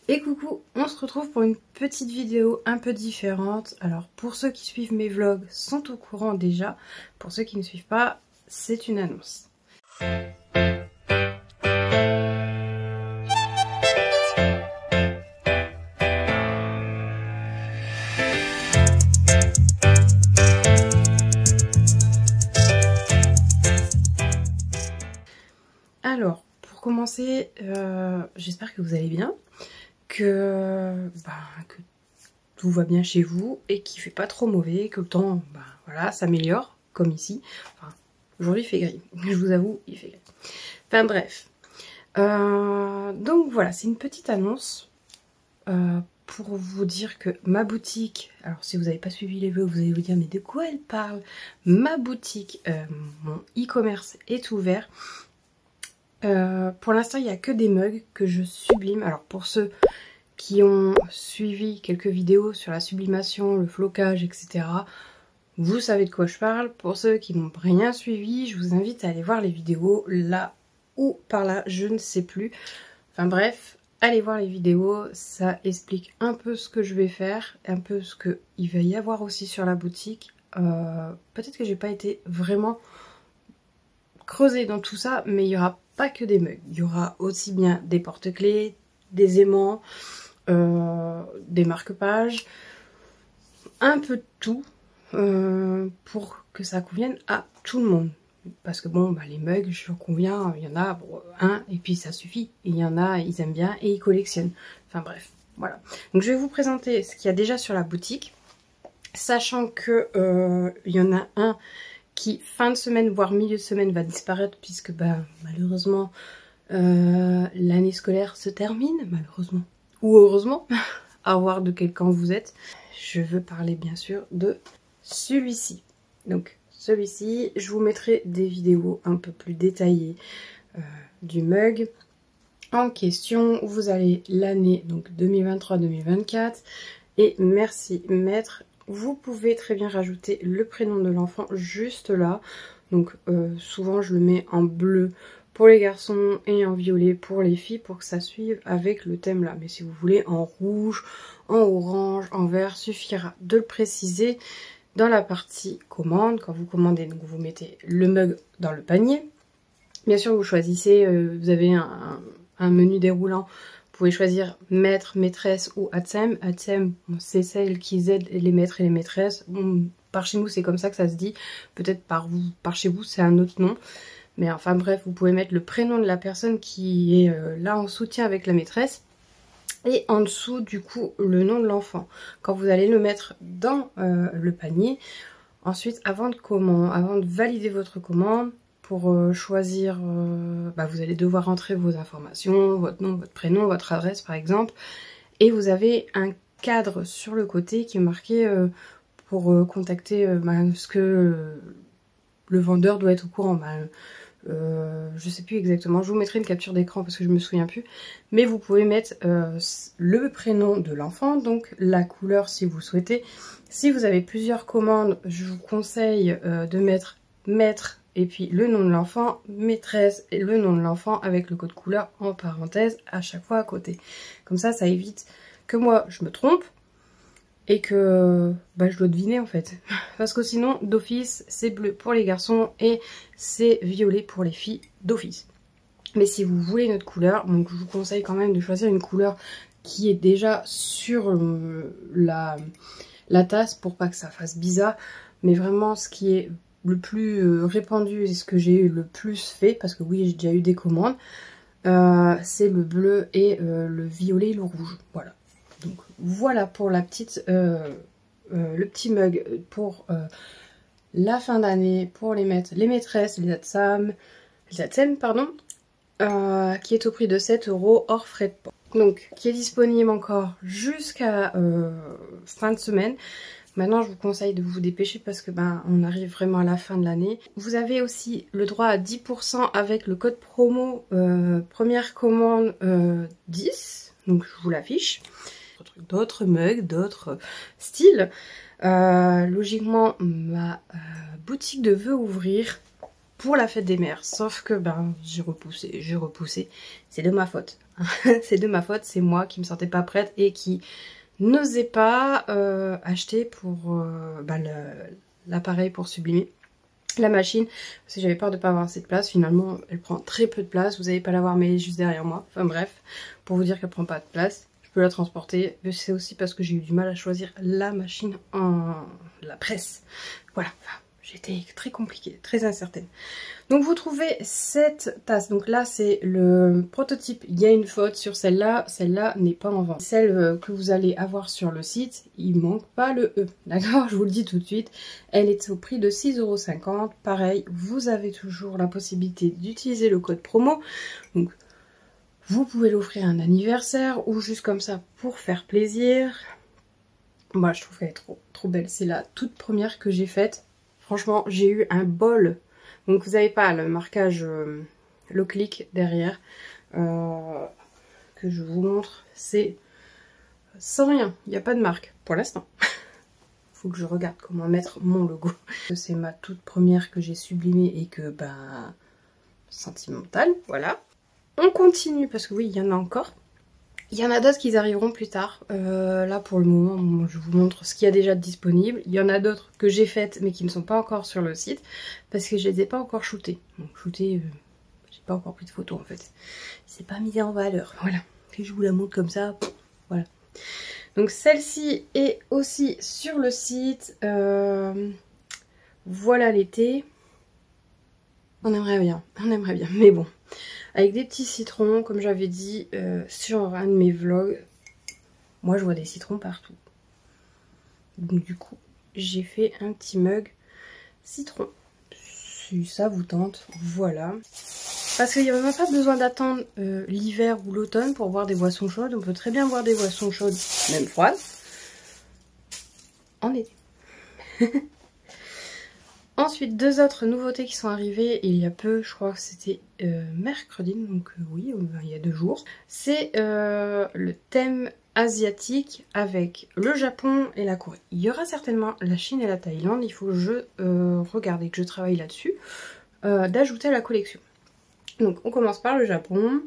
Et coucou, on se retrouve pour une petite vidéo un peu différente. Alors pour ceux qui suivent mes vlogs sont au courant déjà, pour ceux qui ne suivent pas, c'est une annonce. Alors, pour commencer, j'espère que vous allez bien, que tout va bien chez vous et qu'il fait pas trop mauvais, que le temps voilà, s'améliore, comme ici. Enfin, aujourd'hui il fait gris, je vous avoue, il fait gris. Enfin bref. Donc voilà, c'est une petite annonce pour vous dire que ma boutique, alors si vous n'avez pas suivi les vlogs, vous allez vous dire mais de quoi elle parle? Ma boutique, mon e-commerce est ouvert. Pour l'instant il n'y a que des mugs que je sublime. Alors pour ceux qui ont suivi quelques vidéos sur la sublimation, le flocage, etc., vous savez de quoi je parle. Pour ceux qui n'ont rien suivi, je vous invite à aller voir les vidéos là ou par là, je ne sais plus. Enfin bref, allez voir les vidéos, ça explique un peu ce que je vais faire, un peu ce qu'il va y avoir aussi sur la boutique. Peut-être que j'ai pas été vraiment creusée dans tout ça, mais il n'y aura pas que des mugs. Il y aura aussi bien des porte-clés, des aimants, des marque-pages, un peu de tout pour que ça convienne à tout le monde. Parce que bon, les mugs, je conviens, il y en a un et puis ça suffit. Et il y en a, ils aiment bien et ils collectionnent. Enfin bref, voilà. Donc je vais vous présenter ce qu'il y a déjà sur la boutique. Sachant que il y en a un qui, fin de semaine, voire milieu de semaine, va disparaître. Puisque malheureusement, l'année scolaire se termine, malheureusement. Ou heureusement, à voir de quel camp vous êtes. Je veux parler bien sûr de celui-ci. Donc celui-ci, je vous mettrai des vidéos un peu plus détaillées du mug en question. Vous avez l'année donc 2023-2024 et merci maître. Vous pouvez très bien rajouter le prénom de l'enfant juste là. Donc souvent je le mets en bleu pour les garçons et en violet pour les filles pour que ça suive avec le thème là. Mais si vous voulez en rouge, en orange, en vert, suffira de le préciser dans la partie commande. Quand vous commandez, donc vous mettez le mug dans le panier. Bien sûr vous choisissez, vous avez un menu déroulant. Vous pouvez choisir maître, maîtresse ou ATSEM. ATSEM, c'est celle qui aide les maîtres et les maîtresses. Bon, par chez nous c'est comme ça que ça se dit. Peut-être par chez vous c'est un autre nom. Mais enfin bref, vous pouvez mettre le prénom de la personne qui est là en soutien avec la maîtresse. Et en dessous du coup le nom de l'enfant. Quand vous allez le mettre dans le panier, ensuite avant de valider votre commande, pour choisir, vous allez devoir entrer vos informations, votre nom, votre prénom, votre adresse par exemple. Et vous avez un cadre sur le côté qui est marqué pour contacter ce que le vendeur doit être au courant. Je sais plus exactement, je vous mettrai une capture d'écran parce que je me souviens plus. Mais vous pouvez mettre le prénom de l'enfant, donc la couleur si vous souhaitez. Si vous avez plusieurs commandes, je vous conseille de mettre maître et puis le nom de l'enfant, maîtresse et le nom de l'enfant avec le code couleur en parenthèse à chaque fois à côté. Comme ça, ça évite que moi je me trompe et que je dois deviner en fait. Parce que sinon, d'office, c'est bleu pour les garçons et c'est violet pour les filles d'office. Mais si vous voulez une autre couleur, donc je vous conseille quand même de choisir une couleur qui est déjà sur la tasse pour pas que ça fasse bizarre. Mais vraiment ce qui est le plus répandu et ce que j'ai eu le plus fait, parce que oui j'ai déjà eu des commandes, c'est le bleu et le violet et le rouge. Voilà. Donc voilà pour la petite, le petit mug pour la fin d'année, pour les maîtres, les maîtresses, les ATSEM, pardon, qui est au prix de 7 € hors frais de port. Donc qui est disponible encore jusqu'à fin de semaine. Maintenant je vous conseille de vous dépêcher parce que on arrive vraiment à la fin de l'année. Vous avez aussi le droit à 10% avec le code promo première commande 10. Donc je vous l'affiche. D'autres mugs, d'autres styles. Logiquement, ma boutique veut ouvrir pour la fête des mères. Sauf que ben j'ai repoussé. C'est de ma faute. C'est de ma faute, c'est moi qui me sentais pas prête et qui n'osais pas acheter pour l'appareil pour sublimer. La machine, parce que j'avais peur de pas avoir assez de place. Finalement, elle prend très peu de place. Vous n'allez pas la voir, mais elle est juste derrière moi. Enfin bref, pour vous dire qu'elle prend pas de place. Je peux la transporter. Mais c'est aussi parce que j'ai eu du mal à choisir la machine en la presse. Voilà, enfin, j'étais très compliquée, très incertaine. Donc vous trouvez cette tasse. Donc là c'est le prototype. Il y a une faute sur celle-là. Celle-là n'est pas en vente. Celle que vous allez avoir sur le site, il manque pas le E. D'accord, je vous le dis tout de suite. Elle est au prix de 6,50 €. Pareil, vous avez toujours la possibilité d'utiliser le code promo. Donc vous pouvez l'offrir à un anniversaire ou juste comme ça pour faire plaisir. Moi je trouve qu'elle est trop belle. C'est la toute première que j'ai faite. Franchement, j'ai eu un bol. Donc vous n'avez pas le marquage le clic derrière que je vous montre. C'est sans rien, il n'y a pas de marque pour l'instant. Faut que je regarde comment mettre mon logo. C'est ma toute première que j'ai sublimée et que ben sentimentale, voilà. On continue parce que oui, il y en a encore. Il y en a d'autres qui arriveront plus tard. Là pour le moment, je vous montre ce qu'il y a déjà disponible. Il y en a d'autres que j'ai faites mais qui ne sont pas encore sur le site parce que je les ai pas encore shootées. Donc shootées, j'ai pas encore pris de photos en fait. C'est pas mis en valeur. Voilà. Et je vous la montre comme ça. Voilà. Donc celle-ci est aussi sur le site. Voilà l'été. On aimerait bien, mais bon. Avec des petits citrons, comme j'avais dit sur un de mes vlogs. Moi, je vois des citrons partout. Donc du coup, j'ai fait un petit mug citron. Si ça vous tente, voilà. Parce qu'il n'y a même pas besoin d'attendre l'hiver ou l'automne pour boire des boissons chaudes. On peut très bien boire des boissons chaudes, même froides, en été. Ensuite, deux autres nouveautés qui sont arrivées il y a peu, je crois que c'était mercredi, donc oui, il y a 2 jours. C'est le thème asiatique avec le Japon et la Corée. Il y aura certainement la Chine et la Thaïlande, il faut que je regarde et que je travaille là-dessus, d'ajouter à la collection. Donc on commence par le Japon,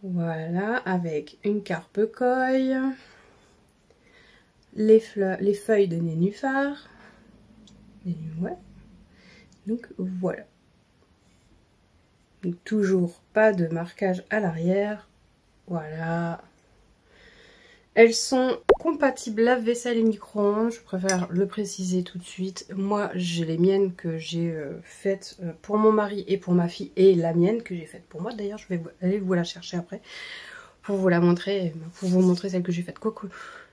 voilà, avec une carpe koi, les feuilles de nénuphar. Ouais. Donc voilà. Donc toujours pas de marquage à l'arrière. Voilà. Elles sont compatibles lave-vaisselle et micro-ondes. Je préfère le préciser tout de suite. Moi j'ai les miennes que j'ai faites pour mon mari et pour ma fille. Et la mienne que j'ai faite pour moi. D'ailleurs je vais aller vous la chercher après. Pour vous la montrer. Pour vous montrer celle que j'ai faite. Quoique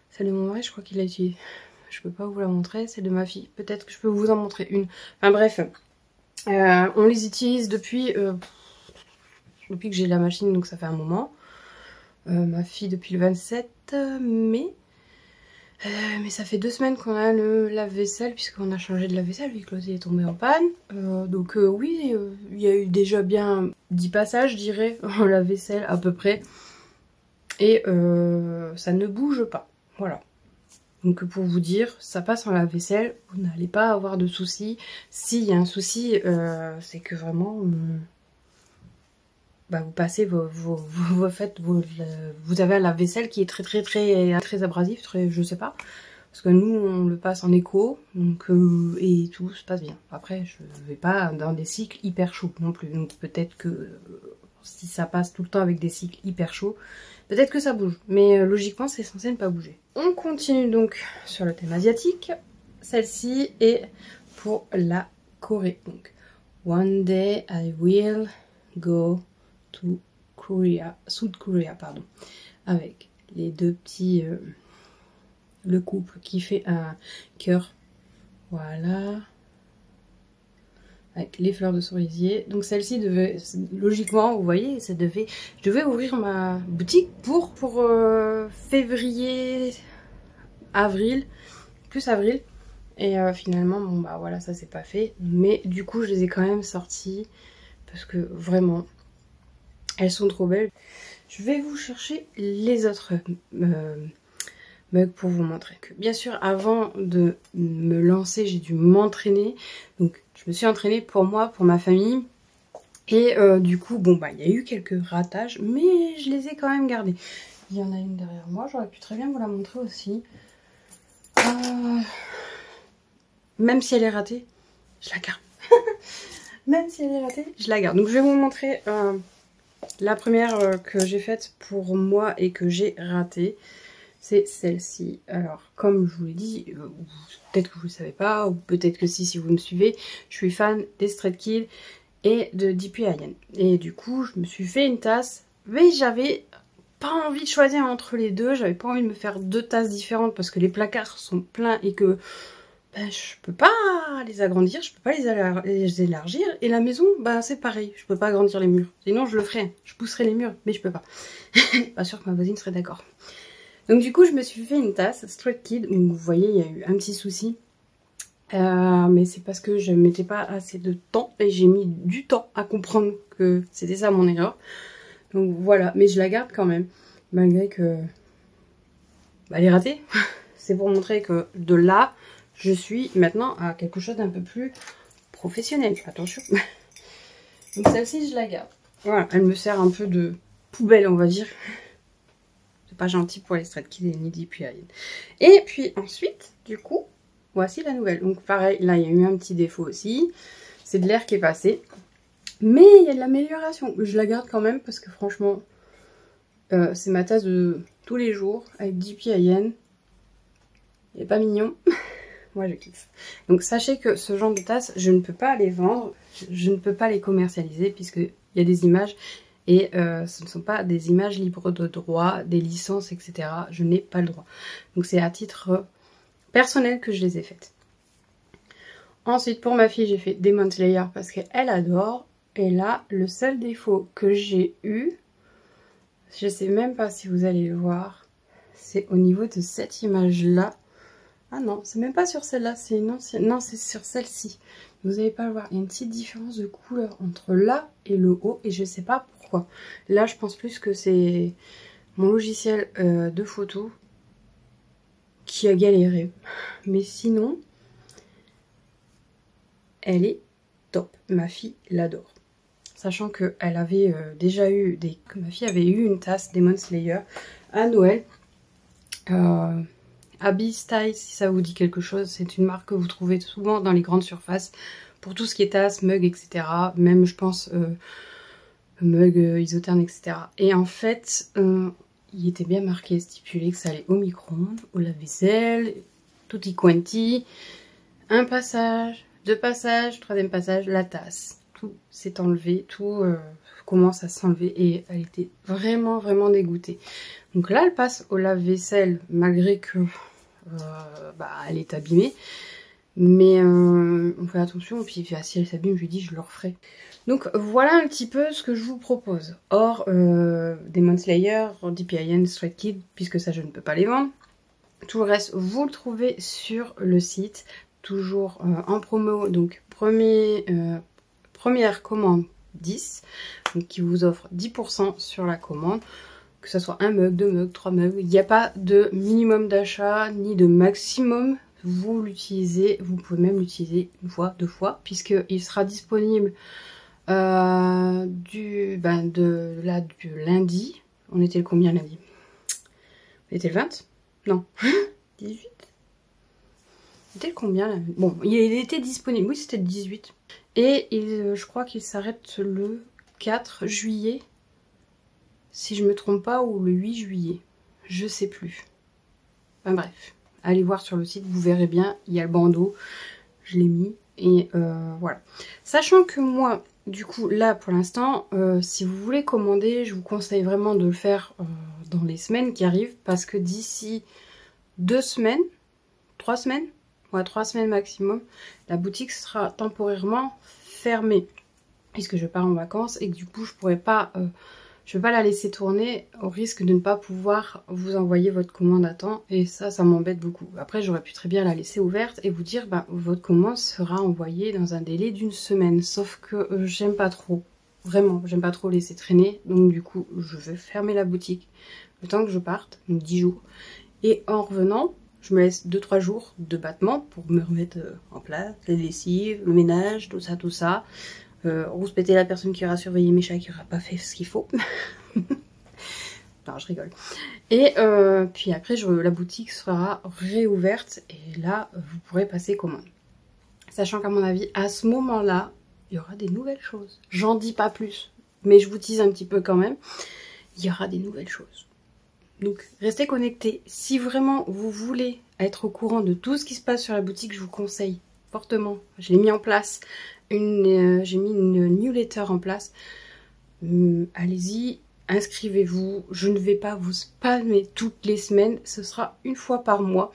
celle de mon mari je crois qu'il l'a utilisée. Je peux pas vous la montrer, c'est de ma fille. Peut-être que je peux vous en montrer une. Enfin bref, on les utilise depuis que j'ai la machine, donc ça fait un moment. Ma fille depuis le 27 mai. Mais ça fait 2 semaines qu'on a le lave-vaisselle, puisqu'on a changé de lave-vaisselle, vu que l'autre est tombé en panne. Donc oui, il y a eu déjà bien 10 passages, je dirais, en lave-vaisselle à peu près. Et ça ne bouge pas. Voilà. Donc pour vous dire, ça passe en lave-vaisselle, vous n'allez pas avoir de soucis. S'il y a un souci, c'est que vraiment, vous passez vous avez un lave-vaisselle qui est très abrasif, je sais pas. Parce que nous, on le passe en éco, donc et tout se passe bien. Après, je vais pas dans des cycles hyper chauds non plus. Donc peut-être que si ça passe tout le temps avec des cycles hyper chauds, peut-être que ça bouge. Mais logiquement, c'est censé ne pas bouger. On continue donc sur le thème asiatique. Celle-ci est pour la Corée. Donc, one day I will go to Korea, South Korea, pardon. Avec les deux petits, le couple qui fait un cœur. Voilà. Avec les fleurs de cerisier. Donc celle-ci devait, logiquement, vous voyez, je devais ouvrir ma boutique pour février, avril, plus avril. Et finalement, bon bah voilà, ça c'est pas fait. Mais du coup, je les ai quand même sorties parce que vraiment, elles sont trop belles. Je vais vous chercher les autres mug pour vous montrer. Bien sûr, avant de me lancer, j'ai dû m'entraîner. Donc, je me suis entraînée pour moi, pour ma famille. Et du coup, bon, bah, il y a eu quelques ratages, mais je les ai quand même gardés. Il y en a une derrière moi, j'aurais pu très bien vous la montrer aussi. Même si elle est ratée, je la garde. Même si elle est ratée, je la garde. Donc, je vais vous montrer la première que j'ai faite pour moi et que j'ai ratée. C'est celle-ci. Alors, comme je vous l'ai dit, peut-être que vous ne le savez pas, ou peut-être que si vous me suivez, je suis fan des Straight Kids et de DPIN. Et du coup, je me suis fait une tasse, mais j'avais pas envie de choisir entre les deux. J'avais pas envie de me faire deux tasses différentes parce que les placards sont pleins et que ben, je peux pas les agrandir, je peux pas les élargir. Et la maison, ben, c'est pareil, je peux pas agrandir les murs. Sinon, je le ferais, je pousserais les murs, mais je peux pas. Pas sûr que ma voisine serait d'accord. Donc du coup, je me suis fait une tasse Straight Kid. Vous voyez, il y a eu un petit souci. Mais c'est parce que je ne mettais pas assez de temps. Et j'ai mis du temps à comprendre que c'était ça mon erreur. Donc voilà, mais je la garde quand même. Malgré que... bah, elle est ratée. C'est pour montrer que de là, je suis maintenant à quelque chose d'un peu plus professionnel. Attention. Donc celle-ci, je la garde. Voilà, elle me sert un peu de poubelle, on va dire. Pas gentil pour les Straight Kids et ni DPIN. Et puis ensuite, du coup, voici la nouvelle. Donc pareil, là il y a eu un petit défaut aussi. C'est de l'air qui est passé. Mais il y a de l'amélioration. Je la garde quand même parce que franchement, c'est ma tasse de tous les jours avec DPIN. Il n'est pas mignon. Moi je kiffe. Donc sachez que ce genre de tasse, je ne peux pas les vendre. Je ne peux pas les commercialiser puisqu'il y a des images. Et ce ne sont pas des images libres de droit, des licences, etc. Je n'ai pas le droit. Donc c'est à titre personnel que je les ai faites. Ensuite, pour ma fille, j'ai fait Demon Slayer parce qu'elle adore. Et là, le seul défaut que j'ai eu, je ne sais même pas si vous allez le voir, c'est au niveau de cette image-là. Ah non, c'est même pas sur celle-là, c'est une ancienne. Non, c'est sur celle-ci. Vous n'allez pas le voir, il y a une petite différence de couleur entre là et le haut. Et je ne sais pas pourquoi. Là, je pense plus que c'est mon logiciel de photo qui a galéré. Mais sinon, elle est top. Ma fille l'adore. Sachant qu'elle avait déjà eu ma fille avait eu une tasse Demon Slayer à Noël. Abbey Style, si ça vous dit quelque chose, c'est une marque que vous trouvez souvent dans les grandes surfaces pour tout ce qui est tasse, mug, etc. Même, je pense, mug isotherme, etc. Et en fait, il était bien marqué, stipulé que ça allait au micro-ondes, au lave-vaisselle, tutti quanti, un passage, deux passages, troisième passage, la tasse. Tout s'est enlevé, tout commence à s'enlever et elle était vraiment, vraiment dégoûtée. Donc là, elle passe au lave-vaisselle, malgré que elle est abîmée. Mais on fait attention, et puis si elle s'abîme, je lui dis, je le referai. Donc voilà un petit peu ce que je vous propose. Hors Demon Slayer, DPIN, Straight Kids, puisque ça je ne peux pas les vendre. Tout le reste, vous le trouvez sur le site, toujours en promo. Donc première commande 10, donc qui vous offre 10% sur la commande. Que ce soit un mug, deux mugs, trois mugs, il n'y a pas de minimum d'achat ni de maximum. Vous l'utilisez, vous pouvez même l'utiliser une fois, deux fois, puisqu'il sera disponible du lundi. On était le combien lundi? On était le 20? Non. 18? C'était le combien lundi? Bon, il était disponible, oui c'était le 18. Et je crois qu'il s'arrête le 4 juillet. Si je me trompe pas, ou le 8 juillet. Je sais plus. Enfin bref. Allez voir sur le site, vous verrez bien. Il y a le bandeau. Je l'ai mis. Et voilà. Sachant que moi, du coup, là pour l'instant, si vous voulez commander, je vous conseille vraiment de le faire dans les semaines qui arrivent. Parce que d'ici 2 semaines, 3 semaines, ouais, 3 semaines maximum, la boutique sera temporairement fermée. Puisque je pars en vacances et que du coup, je pourrais pas... je ne vais pas la laisser tourner au risque de ne pas pouvoir vous envoyer votre commande à temps. Et ça m'embête beaucoup. Après, j'aurais pu très bien la laisser ouverte et vous dire, votre commande sera envoyée dans un délai d'1 semaine. Sauf que j'aime pas trop. Vraiment, j'aime pas trop laisser traîner. Donc du coup, je vais fermer la boutique le temps que je parte, donc 10 jours. Et en revenant, je me laisse 2-3 jours de battement pour me remettre en place, les lessives, le ménage, tout ça. Rouspéter la personne qui aura surveillé mes chats qui aura pas fait ce qu'il faut. Non, je rigole. Et puis après, la boutique sera réouverte et là, vous pourrez passer commande. Sachant qu'à mon avis, à ce moment-là, il y aura des nouvelles choses. J'en dis pas plus, mais je vous tease un petit peu quand même. Il y aura des nouvelles choses. Donc, restez connectés. Si vraiment vous voulez être au courant de tout ce qui se passe sur la boutique, je vous conseille fortement. Je l'ai mis en place. J'ai mis une newsletter en place. Allez-y, inscrivez-vous. Je ne vais pas vous spammer toutes les semaines. Ce sera une fois par mois.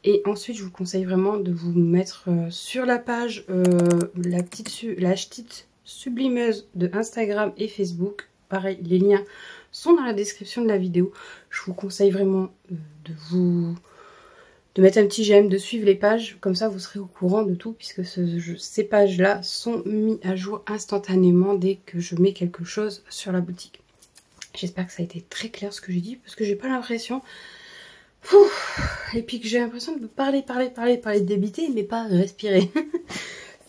Et ensuite, je vous conseille vraiment de vous mettre sur la page la petite sublimeuse de Instagram et Facebook. Pareil, les liens sont dans la description de la vidéo. Je vous conseille vraiment de mettre un petit j'aime, de suivre les pages. Comme ça, vous serez au courant de tout puisque ces pages-là sont mises à jour instantanément dès que je mets quelque chose sur la boutique. J'espère que ça a été très clair ce que j'ai dit parce que j'ai pas l'impression... Et puis que j'ai l'impression de parler, de débiter, mais pas respirer.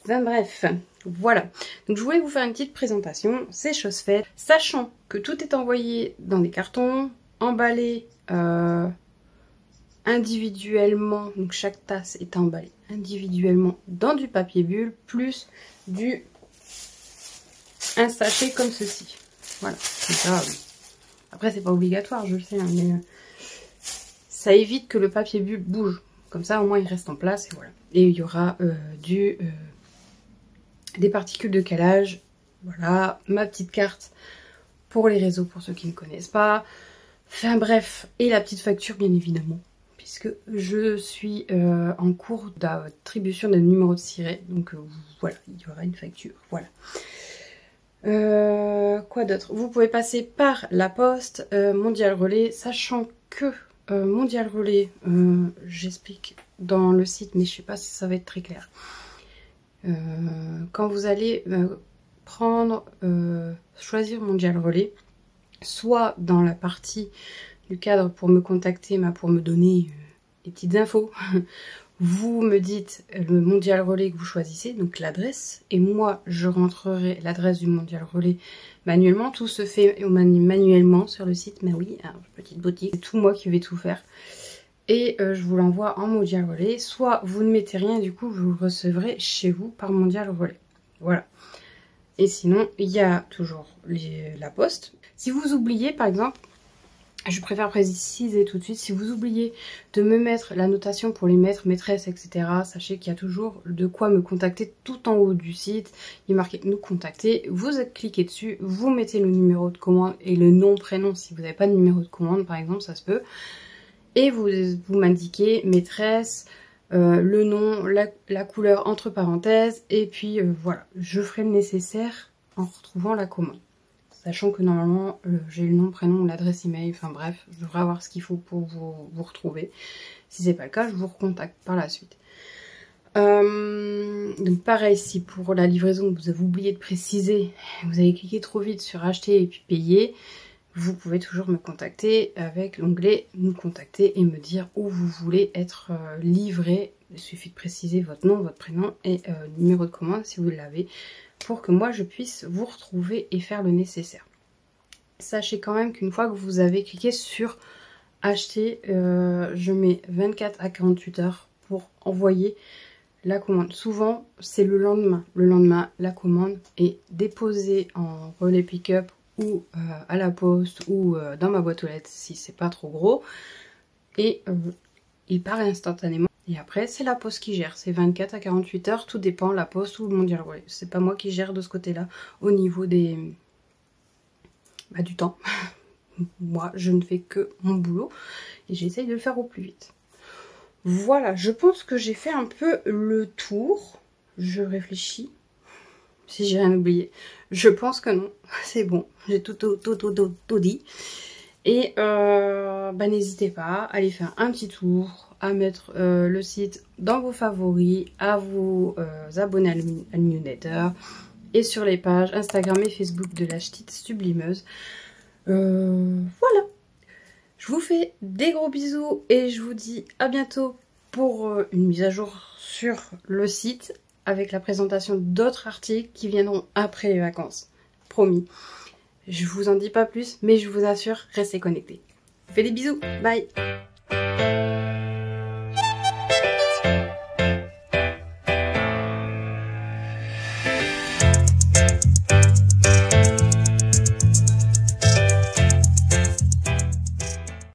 Enfin bref, voilà. Donc je voulais vous faire une petite présentation, c'est chose faite. Sachant que tout est envoyé dans des cartons, emballé individuellement. Donc chaque tasse est emballée individuellement dans du papier bulle, plus un sachet comme ceci. Voilà, comme ça. Après c'est pas obligatoire, je le sais, hein, mais... ça évite que le papier bulle bouge. Comme ça, au moins, il reste en place. Et voilà. Et il y aura des particules de calage. Voilà. Ma petite carte pour les réseaux, pour ceux qui ne connaissent pas. Enfin bref. Et la petite facture, bien évidemment. Puisque je suis en cours d'attribution d'un numéro de siret. Donc voilà, il y aura une facture. Voilà. Quoi d'autre? Vous pouvez passer par la poste Mondial Relais, sachant que Mondial Relais, j'explique dans le site, mais je sais pas si ça va être très clair. Quand vous allez choisir Mondial Relais, soit dans la partie du cadre pour me contacter, pour me donner des petites infos, vous me dites le Mondial Relais que vous choisissez, donc l'adresse, et moi je rentrerai l'adresse du Mondial Relais manuellement. Tout se fait manuellement sur le site, mais oui, petite boutique, c'est tout moi qui vais tout faire. Et je vous l'envoie en Mondial Relais, soit vous ne mettez rien, du coup vous le recevrez chez vous par Mondial Relais. Voilà. Et sinon, il y a toujours la poste. Si vous oubliez, par exemple, je préfère préciser tout de suite, si vous oubliez de me mettre la notation pour les maîtres, maîtresses, etc., sachez qu'il y a toujours de quoi me contacter tout en haut du site. Il est marqué nous contacter, vous cliquez dessus, vous mettez le numéro de commande et le nom, prénom, si vous n'avez pas de numéro de commande par exemple, ça se peut. Et vous m'indiquez maîtresse, le nom, la couleur entre parenthèses, et puis voilà, je ferai le nécessaire en retrouvant la commande. Sachant que normalement, j'ai le nom, prénom, l'adresse email, enfin bref, je devrais avoir ce qu'il faut pour vous retrouver. Si c'est pas le cas, je vous recontacte par la suite. Donc pareil, si pour la livraison, vous avez oublié de préciser, vous avez cliqué trop vite sur acheter et puis payer, vous pouvez toujours me contacter avec l'onglet nous contacter et me dire où vous voulez être livré. Il suffit de préciser votre nom, votre prénom et numéro de commande si vous l'avez, pour que moi je puisse vous retrouver et faire le nécessaire. Sachez quand même qu'une fois que vous avez cliqué sur acheter, je mets 24 à 48 heures pour envoyer la commande. Souvent c'est le lendemain. Le lendemain, la commande est déposée en relais pick-up ou à la poste ou dans ma boîte aux lettres si c'est pas trop gros. Et il part instantanément. Et après, c'est la poste qui gère. C'est 24 à 48 heures, tout dépend, la poste ou le Mondial Relais. C'est pas moi qui gère de ce côté-là, au niveau du temps. Moi, je ne fais que mon boulot et j'essaye de le faire au plus vite. Voilà, je pense que j'ai fait un peu le tour. Je réfléchis si j'ai rien oublié. Je pense que non, c'est bon. J'ai tout dit. Et n'hésitez pas à aller faire un petit tour, à mettre le site dans vos favoris, à vous abonner à la newsletter et sur les pages Instagram et Facebook de la petite sublimeuse. Voilà. Je vous fais des gros bisous et je vous dis à bientôt pour une mise à jour sur le site avec la présentation d'autres articles qui viendront après les vacances. Promis. Je vous en dis pas plus, mais je vous assure, restez connectés. Je vous fais des bisous. Bye.